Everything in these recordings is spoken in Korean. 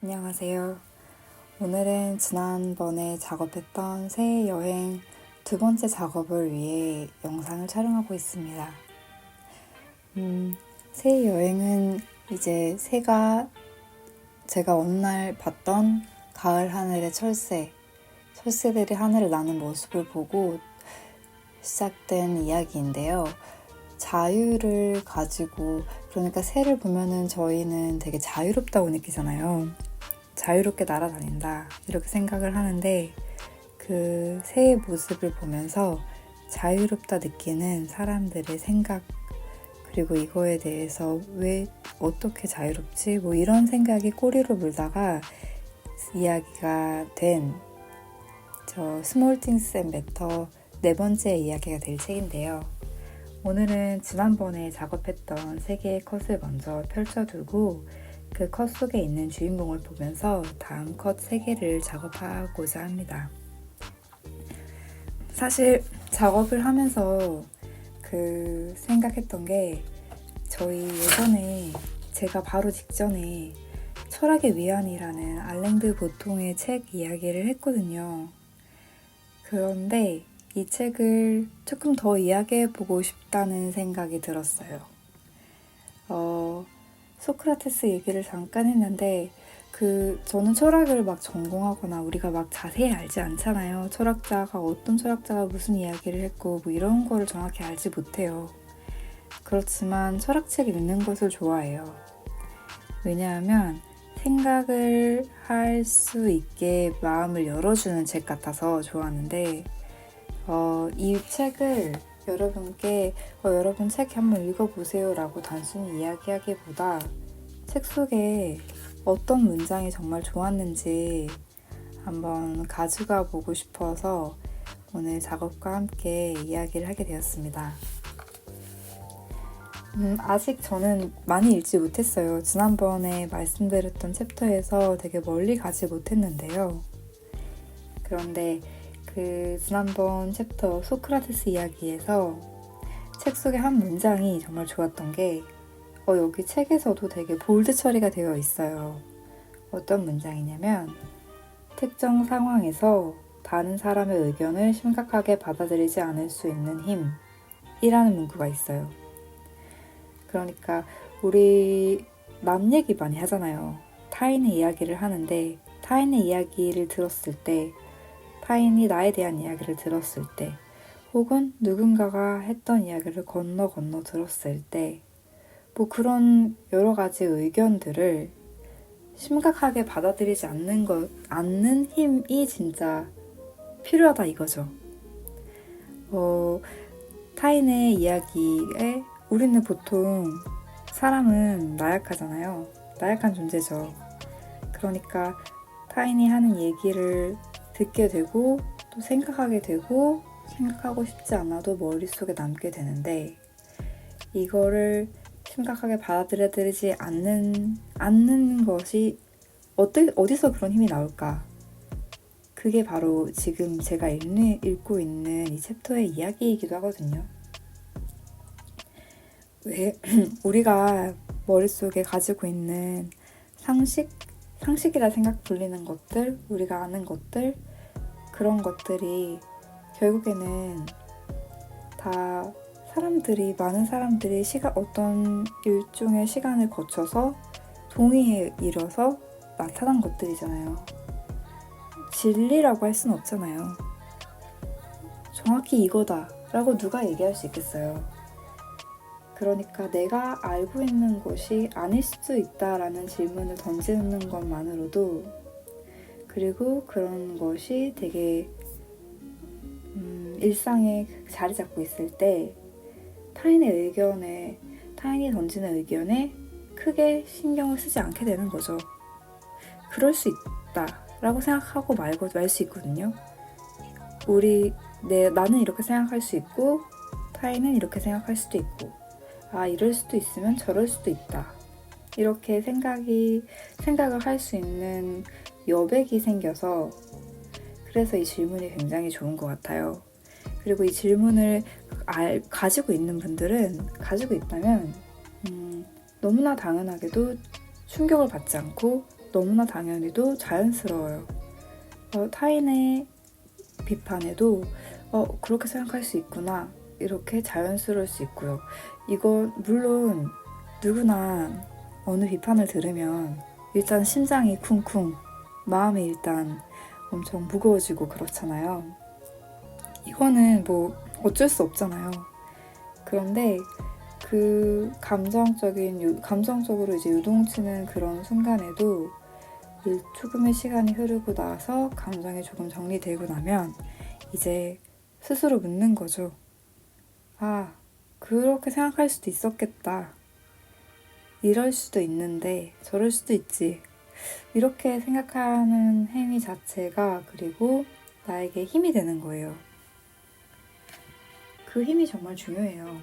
안녕하세요. 오늘은 지난번에 작업했던 새해 여행 두 번째 작업을 위해 영상을 촬영하고 있습니다. 새해 여행은 이제 제가 어느 날 봤던 가을 하늘의 철새들이 하늘을 나는 모습을 보고 시작된 이야기인데요. 자유를 가지고, 그러니까 새를 보면은 저희는 되게 자유롭다고 느끼잖아요. 자유롭게 날아다닌다 이렇게 생각을 하는데, 그 새의 모습을 보면서 자유롭다 느끼는 사람들의 생각, 그리고 이거에 대해서 왜 어떻게 자유롭지? 뭐 이런 생각이 꼬리로 물다가 이야기가 된 저 스몰 띵스 앤 매터 네 번째 이야기가 될 책인데요. 오늘은 지난번에 작업했던 세 개의 컷을 먼저 펼쳐두고 그 컷 속에 있는 주인공을 보면서 다음 컷 3개를 작업하고자 합니다. 사실 작업을 하면서 생각했던 게, 저희 예전에 제가 바로 직전에 철학의 위안이라는 알랭드 보통의 책 이야기를 했거든요. 그런데 이 책을 조금 더 이야기해보고 싶다는 생각이 들었어요. 소크라테스 얘기를 잠깐 했는데, 저는 철학을 막 전공하거나 우리가 막 자세히 알지 않잖아요. 어떤 철학자가 무슨 이야기를 했고 뭐 이런 거를 정확히 알지 못해요. 그렇지만 철학책을 읽는 것을 좋아해요. 왜냐하면 생각을 할 수 있게 마음을 열어주는 책 같아서 좋아하는데, 이 책을 여러분께 여러분 책 한번 읽어보세요 라고 단순히 이야기하기보다 책 속에 어떤 문장이 정말 좋았는지 한번 가져가 보고 싶어서 오늘 작업과 함께 이야기를 하게 되었습니다. 아직 저는 많이 읽지 못했어요. 지난번에 말씀드렸던 챕터에서 되게 멀리 가지 못했는데요. 그런데 지난번 챕터 소크라테스 이야기에서 책 속의 한 문장이 정말 좋았던 게, 여기 책에서도 되게 볼드 처리가 되어 있어요. 어떤 문장이냐면, 특정 상황에서 다른 사람의 의견을 심각하게 받아들이지 않을 수 있는 힘이라는 문구가 있어요. 그러니까 우리 남 얘기 많이 하잖아요. 타인의 이야기를 하는데, 타인의 이야기를 들었을 때, 타인이 나에 대한 이야기를 들었을 때, 혹은 누군가가 했던 이야기를 건너 들었을 때, 뭐 그런 여러 가지 의견들을 심각하게 받아들이지 않는 힘이 진짜 필요하다 이거죠. 타인의 이야기에 우리는 보통, 사람은 나약하잖아요. 나약한 존재죠. 그러니까 타인이 하는 얘기를 듣게 되고 또 생각하게 되고, 생각하고 싶지 않아도 머릿속에 남게 되는데, 이거를 심각하게 받아들이지 않는 것이 어디서 그런 힘이 나올까? 그게 바로 지금 제가 읽고 있는 이 챕터의 이야기이기도 하거든요. 왜 우리가 머릿속에 가지고 있는 상식이라 생각 불리는 것들, 우리가 아는 것들, 그런 것들이 결국에는 다 많은 사람들이 어떤 일종의 시간을 거쳐서 동의에 이뤄서 나타난 것들이잖아요. 진리라고 할 수는 없잖아요. 정확히 이거다 라고 누가 얘기할 수 있겠어요. 그러니까 내가 알고 있는 것이 아닐 수도 있다라는 질문을 던지는 것만으로도, 그리고 그런 것이 되게 일상에 자리 잡고 있을 때 타인이 던지는 의견에 크게 신경을 쓰지 않게 되는 거죠. 그럴 수 있다라고 생각하고 말 수 있거든요. 나는 이렇게 생각할 수 있고 타인은 이렇게 생각할 수도 있고, 이럴 수도 있으면 저럴 수도 있다, 이렇게 생각을 할 수 있는 여백이 생겨서, 그래서 이 질문이 굉장히 좋은 것 같아요. 그리고 이 질문을 가지고 있다면 너무나 당연하게도 충격을 받지 않고 너무나 당연히도 자연스러워요. 타인의 비판에도 그렇게 생각할 수 있구나, 이렇게 자연스러울 수 있고요. 이건 물론 누구나 어느 비판을 들으면 일단 심장이 쿵쿵, 마음이 일단 엄청 무거워지고 그렇잖아요. 이거는 뭐 어쩔 수 없잖아요. 그런데 그 감정적으로 이제 요동치는 그런 순간에도 조금의 시간이 흐르고 나서 감정이 조금 정리되고 나면 이제 스스로 묻는 거죠. 아, 그렇게 생각할 수도 있었겠다. 이럴 수도 있는데 저럴 수도 있지. 이렇게 생각하는 행위 자체가 그리고 나에게 힘이 되는 거예요. 그 힘이 정말 중요해요.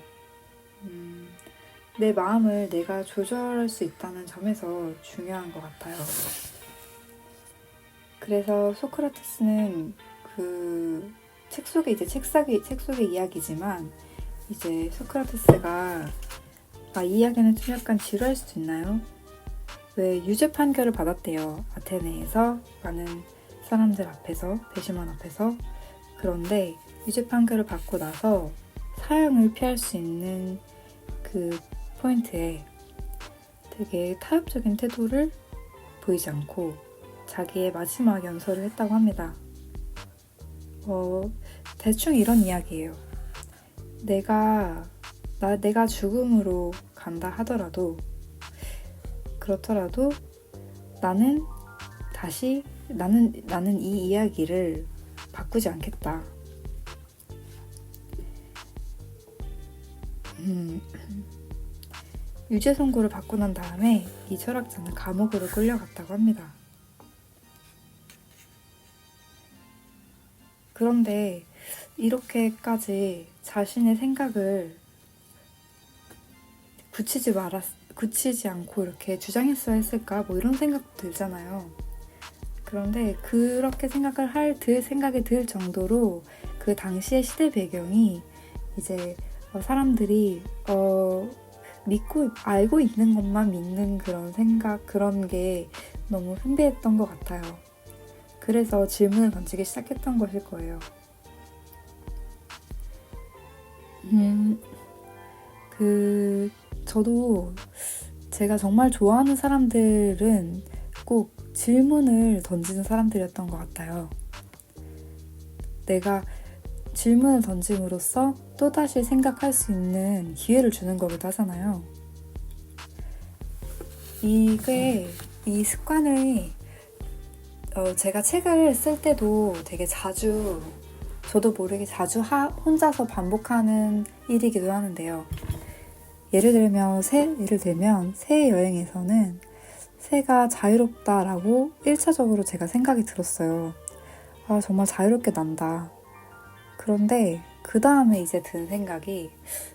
내 마음을 내가 조절할 수 있다는 점에서 중요한 것 같아요. 그래서 소크라테스는 그 책 속에 이제 책 속의 이야기지만 이제 소크라테스가 이 이야기는 좀 약간 지루할 수도 있나요? 왜 유죄 판결을 받았대요. 아테네에서 많은 사람들 앞에서, 배심원 앞에서. 그런데 유죄 판결을 받고 나서 사형을 피할 수 있는 그 포인트에 되게 타협적인 태도를 보이지 않고 자기의 마지막 연설을 했다고 합니다. 대충 이런 이야기예요. 내가 죽음으로 간다 하더라도, 그렇더라도 나는 이 이야기를 바꾸지 않겠다. 유죄 선고를 받고 난 다음에 이 철학자는 감옥으로 끌려갔다고 합니다. 그런데 이렇게까지 자신의 생각을 굳히지 않고 이렇게 주장했어야 했을까? 뭐 이런 생각도 들잖아요. 그런데 그렇게 생각이 들 정도로 그 당시의 시대 배경이 이제 사람들이 알고 있는 것만 믿는 그런 생각, 그런 게 너무 팽배했던 것 같아요. 그래서 질문을 던지기 시작했던 것일 거예요. 저도 제가 정말 좋아하는 사람들은 꼭 질문을 던지는 사람들이었던 것 같아요. 내가 질문을 던짐으로써 또다시 생각할 수 있는 기회를 주는 거기도 하잖아요. 이 습관을 제가 책을 쓸 때도 되게 자주, 저도 모르게 자주 혼자서 반복하는 일이기도 하는데요. 예를 들면 새의 여행에서는 새가 자유롭다라고 1차적으로 제가 생각이 들었어요. 정말 자유롭게 난다. 그런데 그 다음에 이제 든 생각이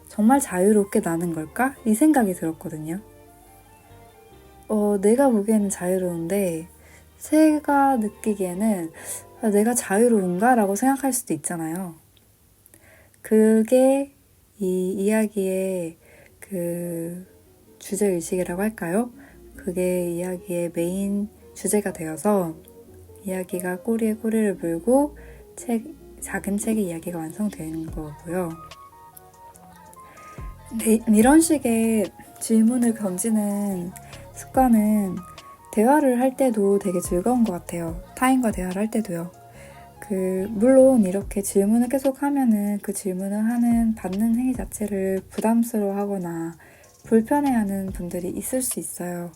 정말 자유롭게 나는 걸까? 이 생각이 들었거든요. 내가 보기에는 자유로운데 새가 느끼기에는 내가 자유로운가? 라고 생각할 수도 있잖아요. 그게 이 이야기의 그 주제의식이라고 할까요? 그게 이야기의 메인 주제가 되어서 이야기가 꼬리에 꼬리를 물고 작은 책의 이야기가 완성되는 거고요. 이런 식의 질문을 던지는 습관은 대화를 할 때도 되게 즐거운 것 같아요. 타인과 대화를 할 때도요. 물론 이렇게 질문을 계속 하면은 그 질문을 받는 행위 자체를 부담스러워하거나 불편해하는 분들이 있을 수 있어요.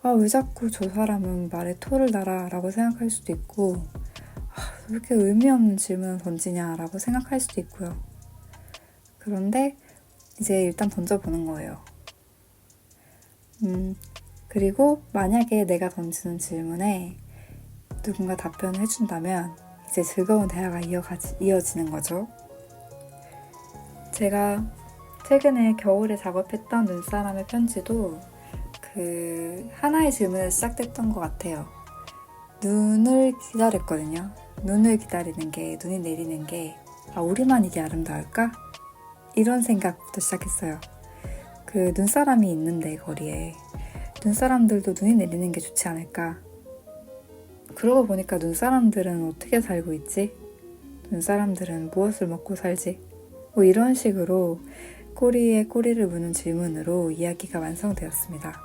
왜 자꾸 저 사람은 말에 토를 달아? 라고 생각할 수도 있고, 왜 이렇게 의미 없는 질문을 던지냐? 라고 생각할 수도 있고요. 그런데 이제 일단 던져보는 거예요. 그리고 만약에 내가 던지는 질문에 누군가 답변을 해준다면 이제 즐거운 대화가 이어지는 거죠. 제가 최근에 겨울에 작업했던 눈사람의 편지도 하나의 질문에서 시작됐던 것 같아요. 눈을 기다렸거든요. 눈을 기다리는 게, 눈이 내리는 게 우리만 이게 아름다울까? 이런 생각부터 시작했어요. 눈사람이 있는데 거리에 눈사람들도 눈이 내리는 게 좋지 않을까? 그러고 보니까 눈사람들은 어떻게 살고 있지? 눈사람들은 무엇을 먹고 살지? 뭐 이런 식으로 꼬리에 꼬리를 무는 질문으로 이야기가 완성되었습니다.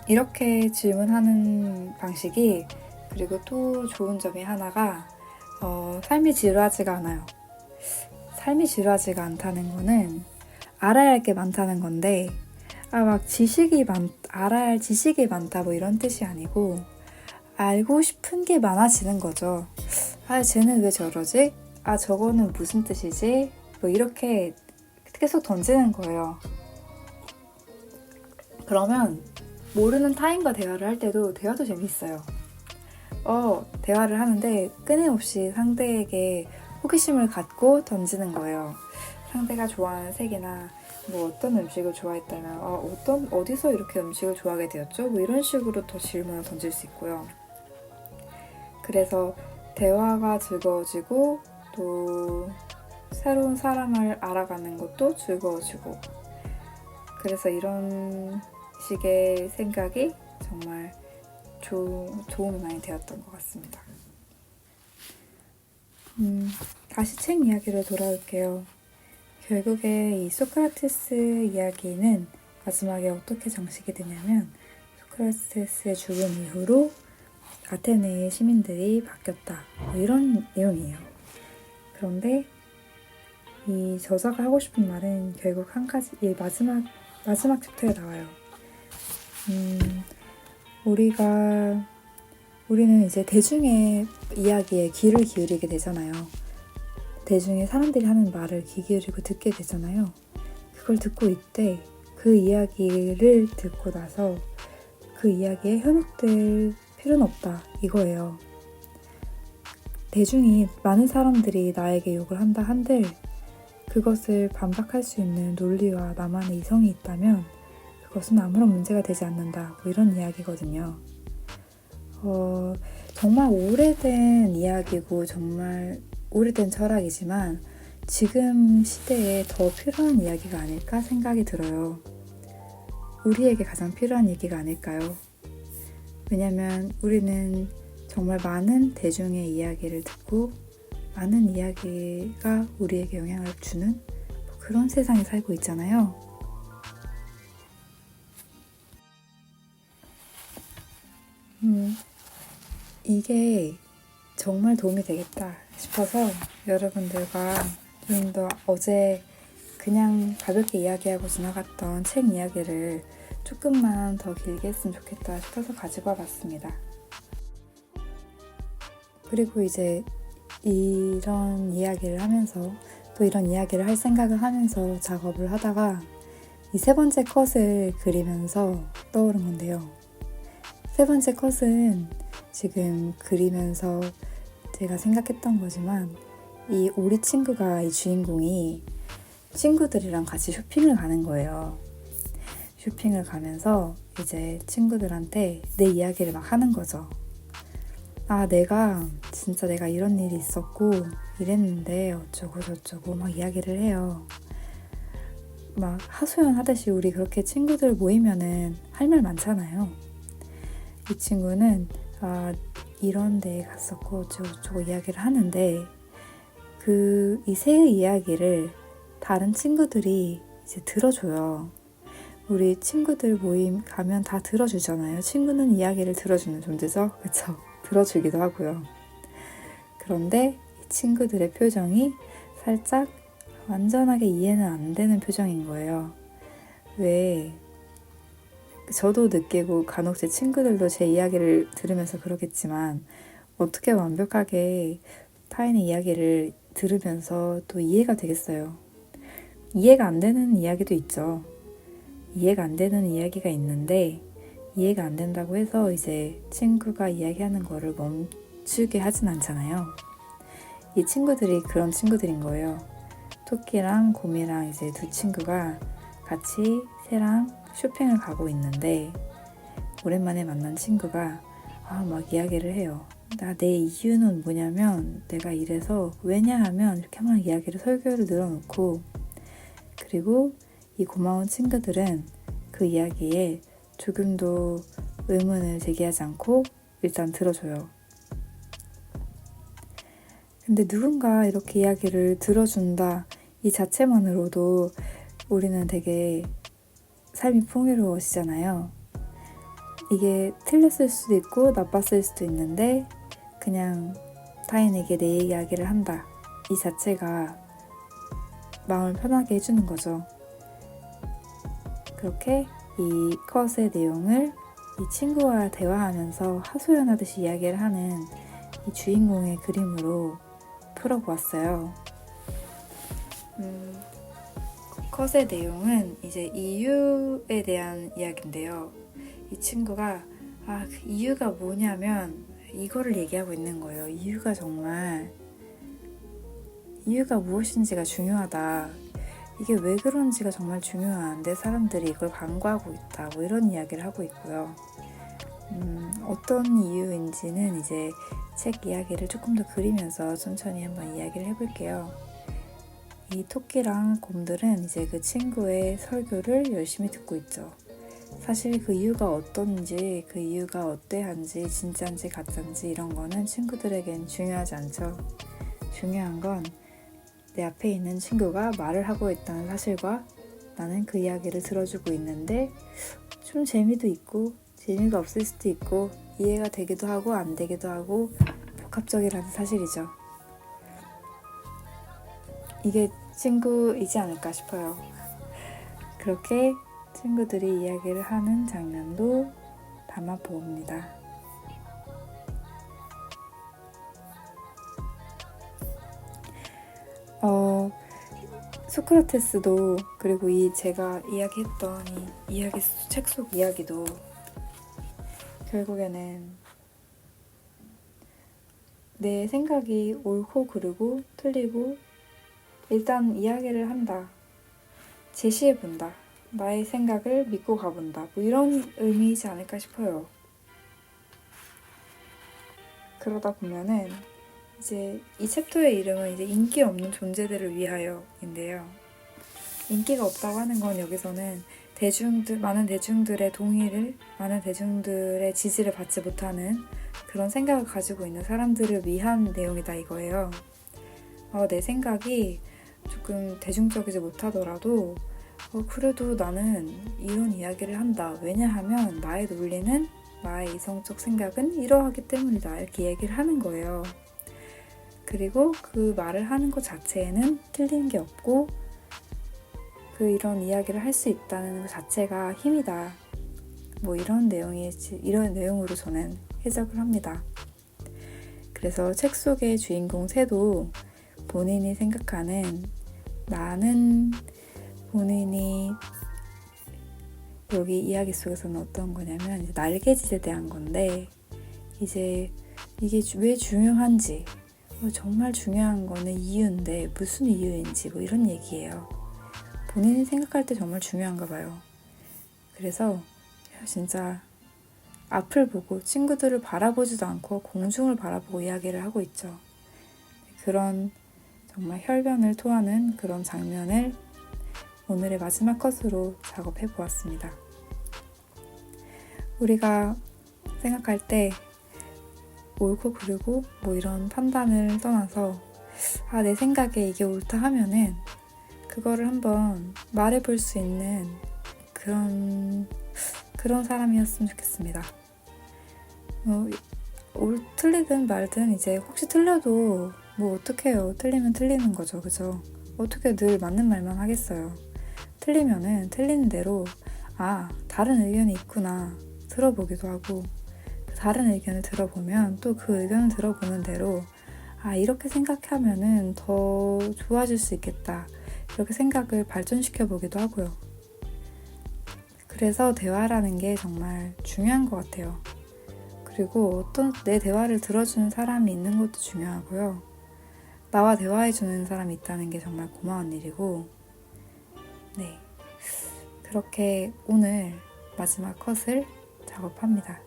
이렇게 질문하는 방식이, 그리고 또 좋은 점이 하나가 삶이 지루하지가 않아요. 삶이 지루하지가 않다는 거는 알아야 할 게 많다는 건데, 막 알아야 할 지식이 많다 뭐 이런 뜻이 아니고, 알고 싶은 게 많아지는 거죠. 쟤는 왜 저러지? 저거는 무슨 뜻이지? 뭐 이렇게 계속 던지는 거예요. 그러면 모르는 타인과 대화를 할 때도 대화도 재밌어요. 대화를 하는데 끊임없이 상대에게 호기심을 갖고 던지는 거예요. 상대가 좋아하는 색이나 뭐 어떤 음식을 좋아했다면 어디서 이렇게 음식을 좋아하게 되었죠? 뭐 이런 식으로 더 질문을 던질 수 있고요. 그래서 대화가 즐거워지고 또 새로운 사람을 알아가는 것도 즐거워지고, 그래서 이런 식의 생각이 정말 도움이 많이 되었던 것 같습니다. 다시 책 이야기로 돌아올게요. 결국에 이 소크라테스 이야기는 마지막에 어떻게 장식이 되냐면, 소크라테스의 죽음 이후로 아테네의 시민들이 바뀌었다, 뭐 이런 내용이에요. 그런데 이 저자가 하고 싶은 말은 결국 한 가지, 이 마지막 챕터에 나와요. 우리는 이제 대중의 이야기에 귀를 기울이게 되잖아요. 대중의 사람들이 하는 말을 귀 기울이고 듣게 되잖아요. 그걸 듣고 있대 그 이야기를 듣고 나서 그 이야기에 현혹될 필요는 없다, 이거예요. 대중이, 많은 사람들이 나에게 욕을 한다 한들 그것을 반박할 수 있는 논리와 나만의 이성이 있다면 그것은 아무런 문제가 되지 않는다, 뭐 이런 이야기거든요. 정말 오래된 이야기고 정말 오래된 철학이지만 지금 시대에 더 필요한 이야기가 아닐까 생각이 들어요. 우리에게 가장 필요한 얘기가 아닐까요? 왜냐면 우리는 정말 많은 대중의 이야기를 듣고 많은 이야기가 우리에게 영향을 주는 그런 세상에 살고 있잖아요. 이게 정말 도움이 되겠다 싶어서 여러분들과 좀 더 어제 그냥 가볍게 이야기하고 지나갔던 책 이야기를 조금만 더 길게 했으면 좋겠다 싶어서 가지고 와봤습니다. 그리고 이제 이런 이야기를 하면서, 또 이런 이야기를 할 생각을 하면서 작업을 하다가 이 세 번째 컷을 그리면서 떠오른 건데요. 세 번째 컷은 지금 그리면서 제가 생각했던 거지만, 우리 친구가, 이 주인공이 친구들이랑 같이 쇼핑을 가는 거예요. 쇼핑을 가면서 이제 친구들한테 내 이야기를 막 하는 거죠. 내가 이런 일이 있었고 이랬는데 어쩌고 저쩌고 막 이야기를 해요. 막 하소연하듯이 우리 그렇게 친구들 모이면은 할 말 많잖아요. 이 친구는 이런 데에 갔었고 어쩌고 이야기를 하는데, 이 새 이야기를 다른 친구들이 이제 들어줘요. 우리 친구들 모임 가면 다 들어주잖아요. 친구는 이야기를 들어주는 존재죠. 그쵸? 들어주기도 하고요. 그런데 이 친구들의 표정이 살짝 완전하게 이해는 안 되는 표정인 거예요. 왜? 저도 느끼고 간혹 제 친구들도 제 이야기를 들으면서 그러겠지만, 어떻게 완벽하게 타인의 이야기를 들으면서 또 이해가 되겠어요. 이해가 안 되는 이야기도 있죠. 이해가 안 되는 이야기가 있는데, 이해가 안 된다고 해서 이제 친구가 이야기하는 거를 멈추게 하진 않잖아요. 이 친구들이 그런 친구들인 거예요. 토끼랑 곰이랑 이제 두 친구가 같이 새랑 쇼핑을 가고 있는데, 오랜만에 만난 친구가 막 이야기를 해요. 내 이유는 뭐냐면 내가 이래서, 왜냐하면 이렇게 막 이야기를 설교를 늘어놓고, 그리고 이 고마운 친구들은 그 이야기에 조금도 의문을 제기하지 않고 일단 들어줘요. 근데 누군가 이렇게 이야기를 들어준다 이 자체만으로도 우리는 되게 삶이 풍요로워지잖아요. 이게 틀렸을 수도 있고 나빴을 수도 있는데 그냥 타인에게 내 이야기를 한다 이 자체가 마음을 편하게 해주는 거죠. 그렇게 이 컷의 내용을 이 친구와 대화하면서 하소연하듯이 이야기를 하는 이 주인공의 그림으로 풀어보았어요. 컷의 내용은 이제 이유에 대한 이야기인데요. 이 친구가 그 이유가 뭐냐면 이거를 얘기하고 있는 거예요. 이유가 무엇인지가 중요하다. 이게 왜 그런지가 정말 중요한데 사람들이 이걸 간과하고 있다. 뭐 이런 이야기를 하고 있고요. 어떤 이유인지는 이제 책 이야기를 조금 더 그리면서 천천히 한번 이야기를 해볼게요. 이 토끼랑 곰들은 이제 그 친구의 설교를 열심히 듣고 있죠. 사실 그 이유가 어떤지, 그 이유가 어때한지, 진짜인지 가짜인지 이런 거는 친구들에겐 중요하지 않죠. 중요한 건 내 앞에 있는 친구가 말을 하고 있다는 사실과 나는 그 이야기를 들어주고 있는데 좀 재미도 있고 재미가 없을 수도 있고 이해가 되기도 하고 안 되기도 하고 복합적이라는 사실이죠. 이게 친구이지 않을까 싶어요. 그렇게 친구들이 이야기를 하는 장면도 담아보옵니다. 소크라테스도 그리고 제가 이야기했던 책 속 이야기도 결국에는 내 생각이 옳고 그르고 틀리고 일단 이야기를 한다. 제시해본다. 나의 생각을 믿고 가본다. 뭐 이런 의미이지 않을까 싶어요. 그러다 보면은 이제 이 챕터의 이름은 이제 인기 없는 존재들을 위하여인데요. 인기가 없다고 하는 건 여기서는 많은 대중들의 동의를, 많은 대중들의 지지를 받지 못하는 그런 생각을 가지고 있는 사람들을 위한 내용이다 이거예요. 내 생각이 조금 대중적이지 못하더라도 그래도 나는 이런 이야기를 한다. 왜냐하면 나의 논리는, 나의 이성적 생각은 이러하기 때문이다. 이렇게 얘기를 하는 거예요. 그리고 그 말을 하는 것 자체에는 틀린 게 없고 이런 이야기를 할 수 있다는 것 자체가 힘이다. 뭐 이런 내용으로 저는 해석을 합니다. 그래서 책 속의 주인공 새도 본인이 생각하는 나는 본인이 여기 이야기 속에서는 어떤 거냐면 이제 날개짓에 대한 건데 이제 이게 왜 중요한지 정말 중요한 거는 이유인데 무슨 이유인지 뭐 이런 얘기예요. 본인이 생각할 때 정말 중요한가 봐요. 그래서 진짜 앞을 보고 친구들을 바라보지도 않고 공중을 바라보고 이야기를 하고 있죠. 그런 정말 혈변을 토하는 그런 장면을 오늘의 마지막 컷으로 작업해 보았습니다. 우리가 생각할 때 옳고 그르고 뭐 이런 판단을 떠나서 내 생각에 이게 옳다 하면은 그거를 한번 말해볼 수 있는 그런 사람이었으면 좋겠습니다. 틀리든 말든 이제 혹시 틀려도 뭐 어떡해요. 틀리면 틀리는 거죠. 그죠? 어떻게 늘 맞는 말만 하겠어요. 틀리면은 틀리는 대로 다른 의견이 있구나 들어보기도 하고 다른 의견을 들어보면 또 그 의견을 들어보는 대로 이렇게 생각하면은 더 좋아질 수 있겠다 이렇게 생각을 발전시켜 보기도 하고요. 그래서 대화라는 게 정말 중요한 것 같아요. 그리고 내 대화를 들어주는 사람이 있는 것도 중요하고요. 나와 대화해주는 사람이 있다는 게 정말 고마운 일이고 네, 그렇게 오늘 마지막 컷을 작업합니다.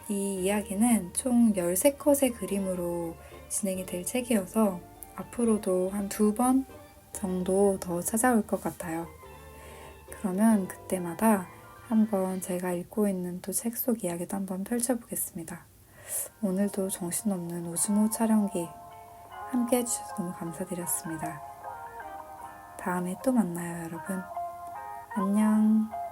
이 이야기는 총 13컷의 그림으로 진행이 될 책이어서 앞으로도 한 2번 정도 더 찾아올 것 같아요. 그러면 그때마다 한번 제가 읽고 있는 또 책 속 이야기도 한번 펼쳐보겠습니다. 오늘도 정신없는 오즈모 촬영기 함께 해주셔서 너무 감사드렸습니다. 다음에 또 만나요, 여러분. 안녕.